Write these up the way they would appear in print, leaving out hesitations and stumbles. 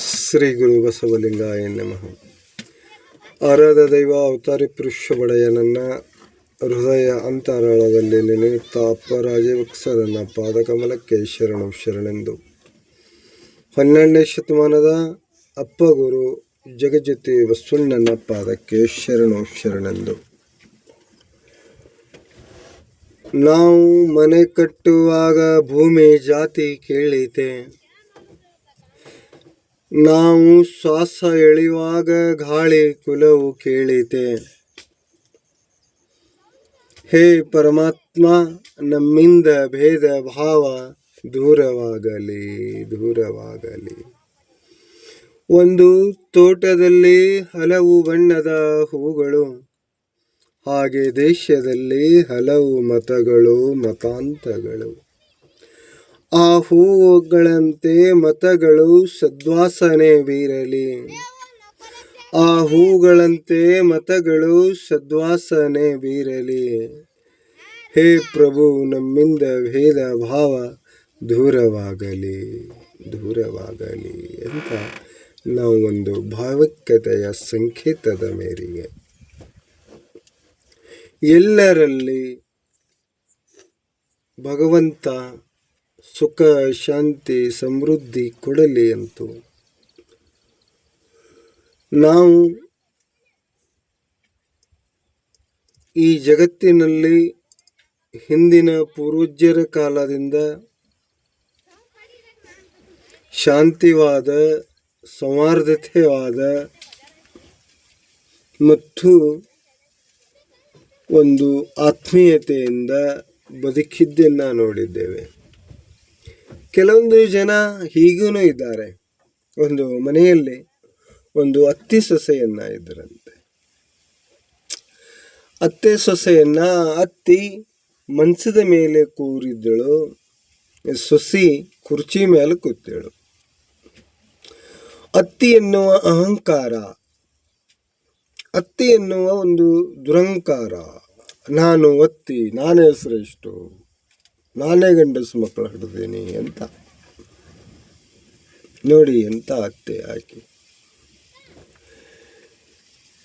ಶ್ರೀ ಗುರು ಬಸವಲಿಂಗಾಯ ನಮಃ. ಆರಾಧ ದೈವ ಅವತಾರಿ ಪುರುಷ ಒಡೆಯ ನನ್ನ ಹೃದಯ ಅಂತರಾಳದಲ್ಲಿ ನೆನೆಯುತ್ತಾ ಅಪ್ಪ ರಾಜಭಕ್ಸರನ್ನ ಪಾದಕಮಲಕ್ಕೆ ಶರಣೆಂದು 12ನೇ ಶತಮಾನದ ಅಪ್ಪ ಗುರು ಜಗಜ್ಯೋತಿ ಬಸವಣ್ಣನ ಪಾದಕ್ಕೆ ಶರಣೆಂದು. ನಾವು ಮನೆ ಕಟ್ಟುವಾಗ ಭೂಮಿ ಜಾತಿ ಕೇಳಿತೆ, ನಾವು ಶ್ವಾಸ ಎಳೆಯುವಾಗ ಗಾಳಿ ಕುಲವು ಕೇಳಿತೆ. ಹೇ ಪರಮಾತ್ಮ, ನಮ್ಮಿಂದ ಭೇದ ಭಾವ ದೂರವಾಗಲಿ. ಒಂದು ತೋಟದಲ್ಲಿ ಹಲವು ಬಣ್ಣದ ಹೂಗಳು, ಹಾಗೆ ದೇಶದಲ್ಲಿ ಹಲವು ಮತಗಳು ಮತಾಂತಗಳು. ಆ ಹೂವುಗಳಂತೆ ಮತಗಳು ಸದ್ವಾಸನೆ ಬೀರಲಿ, ಆ ಹೂಗಳಂತೆ ಮತಗಳು ಸದ್ವಾಸನೆ ಬೀರಲಿ. ಹೇ ಪ್ರಭು, ನಮ್ಮಿಂದ ಭೇದ ಭಾವ ದೂರವಾಗಲಿ ಅಂತ ನಾವು ಒಂದು ಭಾವೈಕ್ಯತೆಯ ಸಂಕೇತದ ಮೇರೆಗೆ ಎಲ್ಲರಲ್ಲಿ ಭಗವಂತ ಸುಖ ಶಾಂತಿ ಸಮೃದ್ಧಿ ಕೊಡಲಿ ಅಂತು ನಾವು ಈ ಜಗತ್ತಿನಲ್ಲಿ ಹಿಂದಿನ ಪೂರ್ವಜರ ಕಾಲದಿಂದ ಶಾಂತಿವಾದ ಸೌಹಾರ್ದತೆವಾದ ಮತ್ತು ಒಂದು ಆತ್ಮೀಯತೆಯಿಂದ ಬದುಕಿದ್ದನ್ನು ನೋಡಿದ್ದೇವೆ. ಕೆಲವೊಂದು ಜನ ಹೀಗೂ ಇದ್ದಾರೆ. ಒಂದು ಮನೆಯಲ್ಲಿ ಒಂದು ಅತ್ತಿ ಸೊಸೆಯನ್ನ ಇದ್ದರಂತೆ. ಅತ್ತೆ ಸೊಸೆಯನ್ನ ಅತ್ತಿ ಮಂಚದ ಮೇಲೆ ಕೂರಿದ್ದಳು, ಸೊಸಿ ಕುರ್ಚಿ ಮೇಲೆ ಕೂತಳು. ಅತ್ತಿ ಎನ್ನುವ ಅಹಂಕಾರ, ಅತ್ತಿ ಎನ್ನುವ ಒಂದು ದುರಂಕಾರ, ನಾನು ಅತ್ತಿ, ನಾನೇ ಶ್ರೇಷ್ಠ, ನಾನೇ ಗಂಡಸು ಮಕ್ಕಳು ಹಿಡಿದೀನಿ ಅಂತ. ನೋಡಿ ಎಂತ ಅತ್ತೆ ಆಕೆ.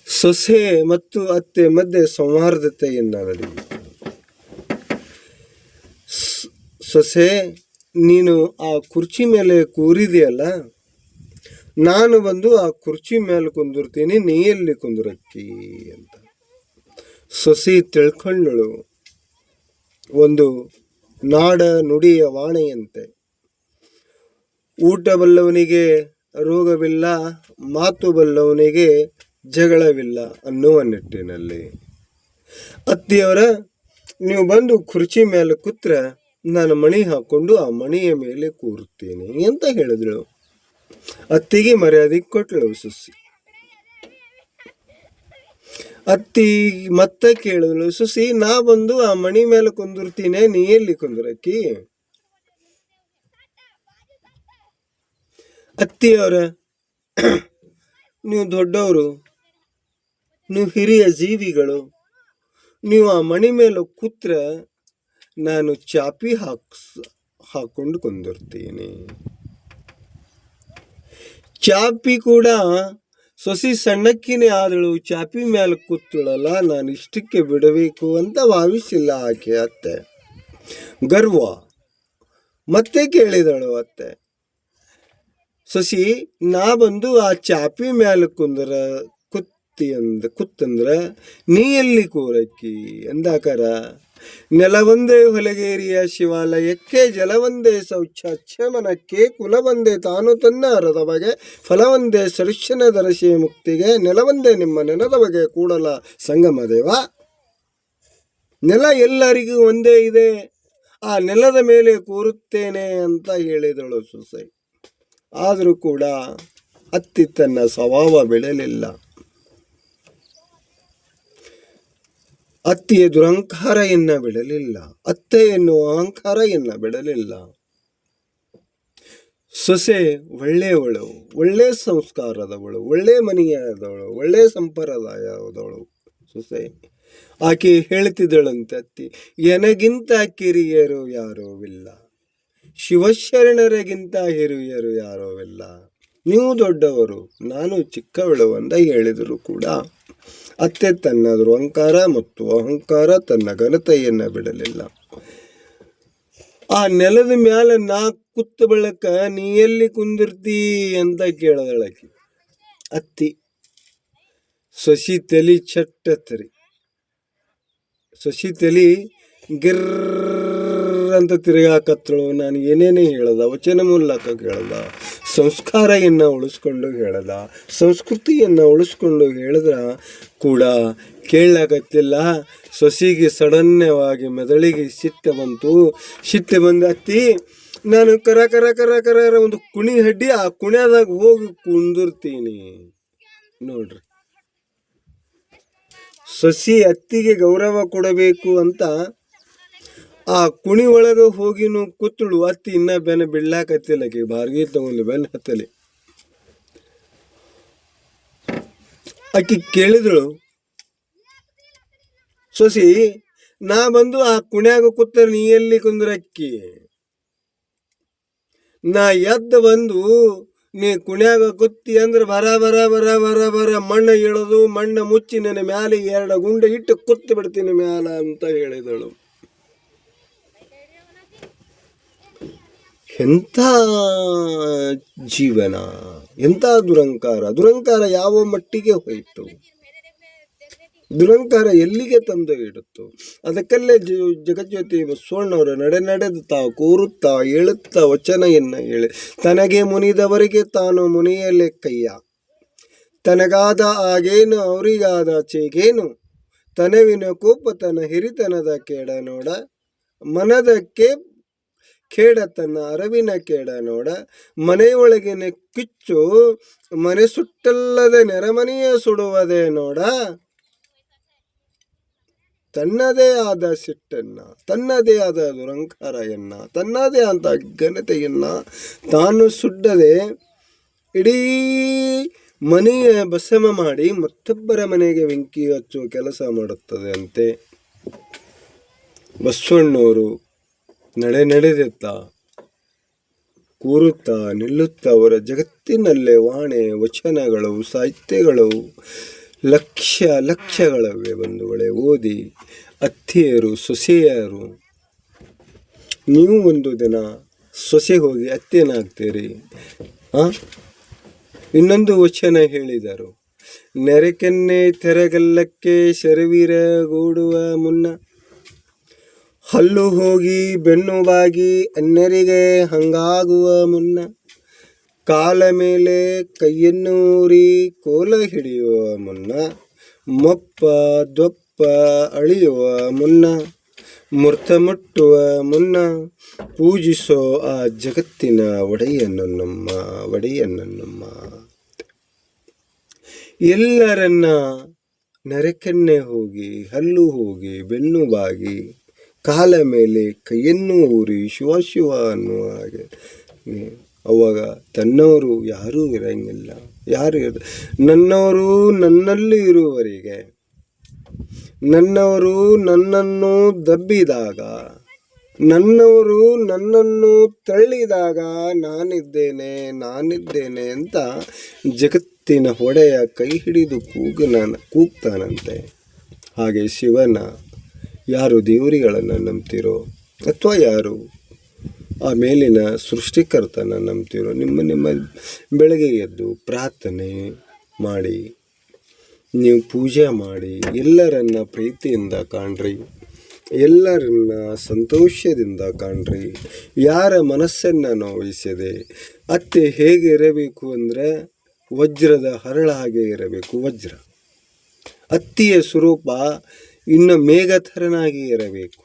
ಸೊಸೆ ಮತ್ತು ಅತ್ತೆ ಮಧ್ಯೆ ಸೌಹಾರ್ದತೆಯನ್ನ ನಡೆಯಿತು. ಸೊಸೆ, ನೀನು ಆ ಕುರ್ಚಿ ಮೇಲೆ ಕೂರಿದೆಯಲ್ಲ, ನಾನು ಬಂದು ಆ ಕುರ್ಚಿ ಮೇಲೆ ಕುಂದಿರ್ತೀನಿ, ನೀ ಎಲ್ಲಿ ಕುಂದಿರಕ್ಕಿ ಅಂತ. ಸೊಸಿ ತಿಳ್ಕೊಂಡಳು. ಒಂದು ನಾಡ ನುಡಿಯ ವಾಣಿಯಂತೆ, ಊಟ ಬಲ್ಲವನಿಗೆ ರೋಗವಿಲ್ಲ, ಮಾತು ಬಲ್ಲವನಿಗೆ ಜಗಳವಿಲ್ಲ ಅನ್ನುವ ನಿಟ್ಟಿನಲ್ಲಿ, ಅತ್ತಿಯವರ ನೀವು ಬಂದು ಕುರ್ಚಿ ಮೇಲೆ ಕೂತ್ರ ನಾನು ಮಣಿ ಹಾಕೊಂಡು ಆ ಮಣಿಯ ಮೇಲೆ ಕೂರುತ್ತೇನೆ ಅಂತ ಹೇಳಿದಳು. ಅತ್ತಿಗೆ ಮರ್ಯಾದೆ ಕೊಟ್ಟಳು ಸೊಸಿ. ಅತ್ತಿ ಮತ್ತೆ ಕೇಳಿದಳು, ಸೊಸಿ ನಾ ಬಂದು ಆ ಮಣಿ ಮೇಲೆ ಕುಂದಿರ್ತೀನಿ, ನೀ ಎಲ್ಲಿ ಕುಂದಿರಕ್ಕಿ? ಅತ್ತಿಯವರ, ನೀವು ದೊಡ್ಡವರು, ನೀವು ಹಿರಿಯ ಜೀವಿಗಳು, ನೀವು ಆ ಮಣಿ ಮೇಲೆ ಕೂತ್ರ ನಾನು ಚಾಪಿ ಹಾಕೊಂಡು ಕುಂದಿರ್ತೀನಿ. ಚಾಪಿ ಕೂಡ ಸೊಸಿ ಸಣ್ಣಕ್ಕಿನೇ ಆದಳು, ಚಾಪಿ ಮೇಲೆ ಕೂತಳಲ್ಲ, ನಾನು ಇಷ್ಟಕ್ಕೆ ಬಿಡಬೇಕು ಅಂತ ಭಾವಿಸಿಲ್ಲ ಆಕೆ ಅತ್ತೆ. ಗರ್ವ. ಮತ್ತೆ ಕೇಳಿದಳು ಅತ್ತೆ, ಸೊಸಿ ನಾ ಬಂದು ಆ ಚಾಪಿ ಮೇಲೆ ಕುತ್ತಂದ್ರ ನೀ ಎಲ್ಲಿ ಕೂರಕ್ಕಿ ಎಂದಾಕಾರ. ನೆಲವೊಂದೇ ಹೊಲಗೇರಿಯ ಶಿವಾಲಯಕ್ಕೆ, ಜಲವೊಂದೇ ಶೌಚಾಚ್ಯಮನಕ್ಕೆ, ಕುಲವೊಂದೇ ತಾನು ತನ್ನ ಅರದ ಬಗೆ, ಫಲವೊಂದೇ ಸರುಷ್ಯನ ದರಶಿ ಮುಕ್ತಿಗೆ, ನೆಲವೊಂದೇ ನಿಮ್ಮ ನೆನದ ಬಗೆ ಕೂಡಲ ಸಂಗಮ ದೇವ. ನೆಲ ಎಲ್ಲರಿಗೂ ಒಂದೇ ಇದೆ, ಆ ನೆಲದ ಮೇಲೆ ಕೂರುತ್ತೇನೆ ಅಂತ ಹೇಳಿದಳು ಸೊಸೆ. ಆದರೂ ಕೂಡ ಅತ್ತಿ ತನ್ನ ಸ್ವಭಾವ ಬಿಡಲಿಲ್ಲ. ಅತ್ತಿಯ ದುರಹಂಕಾರ ಬಿಡಲಿಲ್ಲ, ಅತ್ತೆ ಎನ್ನುವ ಅಹಂಕಾರ ಬಿಡಲಿಲ್ಲ. ಸೊಸೆ ಒಳ್ಳೆಯವಳು, ಒಳ್ಳೆ ಸಂಸ್ಕಾರದವಳು, ಒಳ್ಳೆ ಮನೆಯಾದವಳು, ಒಳ್ಳೆ ಸಂಪ್ರದಾಯದವಳು ಸೊಸೆ. ಆಕೆ ಹೇಳ್ತಿದ್ದಳಂತೆ ಅತ್ತಿ, ಎನಗಿಂತ ಕಿರಿಯರು ಯಾರೂ ಇಲ್ಲ, ಶಿವಶರಣರಿಗಿಂತ ಹಿರಿಯರು ಯಾರೂ ಇಲ್ಲ. ನೀವು ದೊಡ್ಡವರು, ನಾನು ಚಿಕ್ಕವಳು ಅಂತ ಹೇಳಿದರೂ ಕೂಡ ಅತ್ತೆ ತನ್ನ ದುರಂಕಾರ ಮತ್ತು ಅಹಂಕಾರ ತನ್ನ ಘನತೆಯನ್ನು ಬಿಡಲಿಲ್ಲ. ಆ ನೆಲದ ಮ್ಯಾಲ ನಾ ಕುತ್ತ ಬಳಕ ನೀ ಎಲ್ಲಿ ಕುಂದಿರ್ತಿ ಅಂತ ಕೇಳದಳಕಿ ಅತ್ತಿ. ಸೊಸಿ ತಲಿ ಚಟ್ಟತ್ರಿ. ಸೊಸಿ ತಲಿ ಗಿರ್ರ ಅಂತ ತಿರುಗಾಕತ್ತಳು. ನಾನು ಏನೇನೇ ಹೇಳದ, ವಚನ ಮೂಲಕ ಹೇಳದ, ಸಂಸ್ಕಾರವನ್ನು ಉಳಿಸ್ಕೊಂಡು ಹೇಳದ, ಸಂಸ್ಕೃತಿಯನ್ನು ಉಳಿಸ್ಕೊಂಡು ಹೇಳಿದ್ರ ಕೂಡ ಕೇಳಕತ್ತಿಲ್ಲ. ಸೊಸಿಗೆ ಸಡನ್ಯವಾಗಿ ಮೆದುಳಿಗೆ ಸಿಟ್ಟು ಬಂತು. ಸಿಟ್ಟು ಬಂದು ಅತ್ತಿ ನಾನು ಕರ ಕರ ಕರ ಕರ ಒಂದು ಕುಣಿ ಹಡ್ಡಿ, ಆ ಕುಣಿಯದಾಗ ಹೋಗಿ ಕುಂದಿರ್ತೀನಿ ನೋಡ್ರಿ. ಸೊಸಿ ಅತ್ತಿಗೆ ಗೌರವ ಕೊಡಬೇಕು ಅಂತ ಆ ಕುಣಿ ಒಳಗೆ ಹೋಗಿನು ಕೂತಳು. ಅತ್ತಿ ಇನ್ನ ಬೆನ್ನ ಬಿಡ್ಲಾಕತ್ತಿಲ್ಲಕಿ ಬಾರ್ಗಿ ತಗೊಂಡು ಬೆನ್ನ ಹತ್ತಲಿ. ಆಕಿ ಕೇಳಿದಳು, ಸೊಸಿ ನಾ ಬಂದು ಆ ಕುಣ್ಯಾಗ ಕೂತ ನೀ ಎಲ್ಲಿ ಕುಂದ್ರಕ್ಕಿ? ನಾ ಎದ್ದು ಬಂದು ನೀ ಕುಣ್ಯಾಗ ಕುತ್ತಿ ಅಂದ್ರೆ ಬರ ಬರ ಬರ ಬರ ಬರ ಮಣ್ಣು ಇಳೋದು, ಮಣ್ಣು ಮುಚ್ಚಿ ನನ್ನ ಮ್ಯಾಲೆ 2 ಗುಂಡೆ ಇಟ್ಟು ಕುತ್ತು ಬಿಡ್ತೀನಿ ಮ್ಯಾಲ ಅಂತ ಹೇಳಿದಳು. ಎಂಥ ಜೀವನ, ಎಂಥ ದುರಂಕಾರ! ದುರಂಕಾರ ಯಾವ ಮಟ್ಟಿಗೆ ಹೋಯಿತು? ದುರಂಕಾರ ಎಲ್ಲಿಗೆ ತಂದು ಇಡುತ್ತು? ಅದಕ್ಕಲ್ಲೇ ಜಗಜ್ಯೋತಿ ಬಸವಣ್ಣವರು ನಡೆದುತ್ತಾ ಕೂರುತ್ತಾ ಹೇಳುತ್ತಾ ವಚನೆಯನ್ನು ಹೇಳಿ, ತನಗೆ ಮುನಿದವರಿಗೆ ತಾನು ಮುನಿಯಲೆ ಕಯ್ಯ, ತನಗಾದ ಆಗೇನು ಅವರಿಗಾದ ಚೇಗೇನು, ತನವಿನ ಕೋಪ ತನ ಹಿರಿತನದ ಕೇಡ ನೋಡ, ಮನದಕ್ಕೆ ಕೇಡ ತನ್ನ ಅರವಿನ ಕೇಡ ನೋಡ, ಮನೆಯೊಳಗಿನ ಕಿಚ್ಚು ಮನೆ ಸುಟ್ಟಲ್ಲದೆ ನೆರಮನೆಯ ಸುಡುವುದೇ ನೋಡ. ತನ್ನದೇ ಆದ ಸಿಟ್ಟನ್ನ, ತನ್ನದೇ ಆದ ದುರಂಕಾರವನ್ನ, ತನ್ನದೇ ಆದ ಘನತೆಯನ್ನ ತಾನು ಸುಡದೆ ಇಡೀ ಮನೆಯ ಭಸ್ಮ ಮಾಡಿ ಮತ್ತೊಬ್ಬರ ಮನೆಗೆ ಬೆಂಕಿ ಹಚ್ಚುವ ಕೆಲಸ ಮಾಡುತ್ತದೆ ಅಂತೆ. ಬಸವಣ್ಣವರು ನಡೆಯುತ್ತಾ ಕೂರುತ್ತಾ ನಿಲ್ಲುತ್ತಾ ಅವರ ಜಗತ್ತಿನಲ್ಲೇ ವಾಣೆ ವಚನಗಳು ಸಾಹಿತ್ಯಗಳು ಲಕ್ಷಗಳಿವೆ ಬಂಧುಗಳೇ. ಓದಿ ಅತ್ತಿಯರು ಸೊಸೆಯರು, ನೀವು ಒಂದು ದಿನ ಸೊಸೆ ಹೋಗಿ ಅತ್ತೆನಾಗ್ತೀರಿ. ಇನ್ನೊಂದು ವಚನ ಹೇಳಿದರು, ನೆರೆಕೆನ್ನೆ ತೆರೆಗಲ್ಲಕ್ಕೆ ಶರವೀರ ಗೂಡುವ ಮುನ್ನ, ಹಲ್ಲು ಹೋಗಿ ಬೆನ್ನು ಬಾಗಿ ಅನ್ಯರಿಗೆ ಹಂಗಾಗುವ ಮುನ್ನ, ಕಾಲ ಮೇಲೆ ಕೈಯನ್ನೂರಿ ಕೋಲ ಹಿಡಿಯುವ ಮುನ್ನ, ಮೊಪ್ಪ ದೊಪ್ಪ ಅಳಿಯುವ ಮುನ್ನ, ಮೂರ್ತ ಮುಟ್ಟುವ ಮುನ್ನ ಪೂಜಿಸೋ ಆ ಜಗತ್ತಿನ ಒಡೆಯನನ್ನಮ್ಮ. ಎಲ್ಲರನ್ನ ನೆರೆಕೆನ್ನೆ ಹೋಗಿ, ಹಲ್ಲು ಹೋಗಿ, ಬೆನ್ನು ಬಾಗಿ, ಕಾಲ ಮೇಲೆ ಕೈಯನ್ನು ಊರಿ ಶಿವ ಅನ್ನುವ ಹಾಗೆ ಅವಾಗ ತನ್ನವರು ಯಾರೂ ಇರಂಗಿಲ್ಲ. ನನ್ನವರು ನನ್ನಲ್ಲಿ ಇರುವವರೆಗೆ, ನನ್ನವರು ನನ್ನನ್ನು ದಬ್ಬಿದಾಗ, ನನ್ನವರು ನನ್ನನ್ನು ತಳ್ಳಿದಾಗ ನಾನಿದ್ದೇನೆ ಅಂತ ಜಗತ್ತಿನ ಒಡೆಯ ಕೈ ಹಿಡಿದು ಕೂಗ್ತಾನಂತೆ. ಹಾಗೆ ಶಿವನ ಯಾರು ದೇವರುಗಳನ್ನು ನಂಬ್ತಿರೋ ಅಥವಾ ಯಾರು ಆ ಮೇಲಿನ ಸೃಷ್ಟಿಕರ್ತನ ನಂಬ್ತಿರೋ, ನಿಮ್ಮ ಬೆಳಗ್ಗೆ ಎದ್ದು ಪ್ರಾರ್ಥನೆ ಮಾಡಿ, ನೀವು ಪೂಜೆ ಮಾಡಿ, ಎಲ್ಲರನ್ನ ಪ್ರೀತಿಯಿಂದ ಕಾಣ್ರಿ, ಎಲ್ಲರನ್ನ ಸಂತೋಷದಿಂದ ಕಾಣ್ರಿ. ಯಾರ ಮನಸ್ಸನ್ನು ನೋಯಿಸದೆ. ಅತ್ತೆ ಹೇಗೆ ಇರಬೇಕು ಅಂದರೆ ವಜ್ರದ ಹರಳ ಹಾಗೆ ಇರಬೇಕು. ವಜ್ರ ಅತ್ತಿಯ ಸ್ವರೂಪ ಇನ್ನು ಮೇಘಥರನಾಗಿ ಇರಬೇಕು.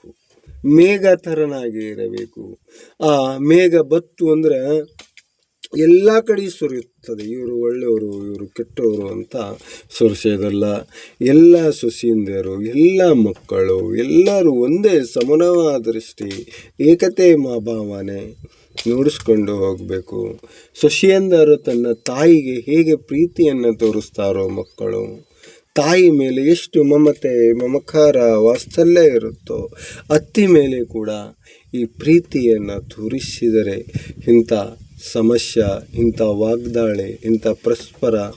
ಆ ಮೇಘ ಬತ್ತು ಅಂದ್ರೆ ಎಲ್ಲ ಕಡೆ ಸುರಿಯುತ್ತದೆ. ಇವರು ಒಳ್ಳೆಯವರು, ಇವರು ಕೆಟ್ಟವರು ಅಂತ ಸುರಿಸೋದಲ್ಲ. ಎಲ್ಲ ಸೊಸೆಯಂದಿರು, ಎಲ್ಲ ಮಕ್ಕಳು ಎಲ್ಲರೂ ಒಂದೇ ಸಮಾನವಾದ ದೃಷ್ಟಿ, ಏಕತೆ ಭಾವನೆ ನೋಡಿಸ್ಕೊಂಡು ಹೋಗಬೇಕು. ಸೊಸೆಯಂದರು ತನ್ನ ತಾಯಿಗೆ ಹೇಗೆ ಪ್ರೀತಿಯನ್ನು ತೋರಿಸ್ತಾರೋ ಮಕ್ಕಳು, ತಾಯಿ ಮೇಲೆ ಎಷ್ಟು ಮಮತೆ ಮಮಕಾರ ವಾತ್ಸಲ್ಯ ಇರುತ್ತೋ ಅತ್ತಿ ಮೇಲೆ ಕೂಡ ಈ ಪ್ರೀತಿಯನ್ನು ತೋರಿಸಿದರೆ ಇಂಥ ಸಮಸ್ಯೆ, ಇಂಥ ವಾಗ್ದಾಳಿ, ಇಂಥ ಪರಸ್ಪರ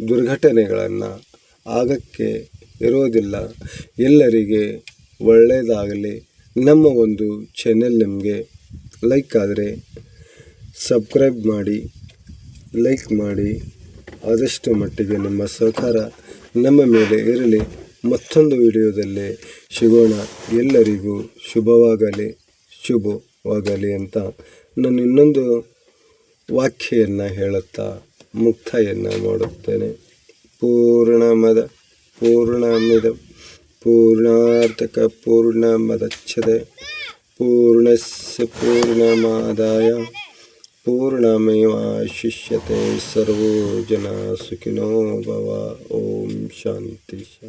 ದುರ್ಘಟನೆಗಳನ್ನು ಆಗಕ್ಕೆ ಇರೋದಿಲ್ಲ. ಎಲ್ಲರಿಗೆ ಒಳ್ಳೆಯದಾಗಲಿ. ನಮ್ಮ ಒಂದು ಚಾನೆಲ್ ನಿಮಗೆ ಲೈಕ್ ಆದರೆ ಸಬ್ಸ್ಕ್ರೈಬ್ ಮಾಡಿ, ಲೈಕ್ ಮಾಡಿ. ಆದಷ್ಟು ಮಟ್ಟಿಗೆ ನಿಮ್ಮ ಸಹಕಾರ ನಮ್ಮ ಮೇಲೆ ಇರಲಿ. ಮತ್ತೊಂದು ವಿಡಿಯೋದಲ್ಲಿ ಸಿಗೋಣ. ಎಲ್ಲರಿಗೂ ಶುಭವಾಗಲಿ ಅಂತ ನಾನು ಇನ್ನೊಂದು ವಾಕ್ಯವನ್ನು ಹೇಳುತ್ತಾ ಮುಕ್ತಾಯವನ್ನು ಮಾಡುತ್ತೇನೆ. ಪೂರ್ಣಮಿದಂ ಪೂರ್ಣಾರ್ಥಕ ಪೂರ್ಣಮದಚ್ಯತೆ ಪೂರ್ಣಸ್ಯ ಪೂರ್ಣಮಾದಾಯ ಪೂರ್ಣಮೇವಾವಶಿಷ್ಯತೆ. ಸರ್ವೇ ಜನ ಸುಖಿನೋ ಭವ. ಓಂ ಶಾಂತಿ.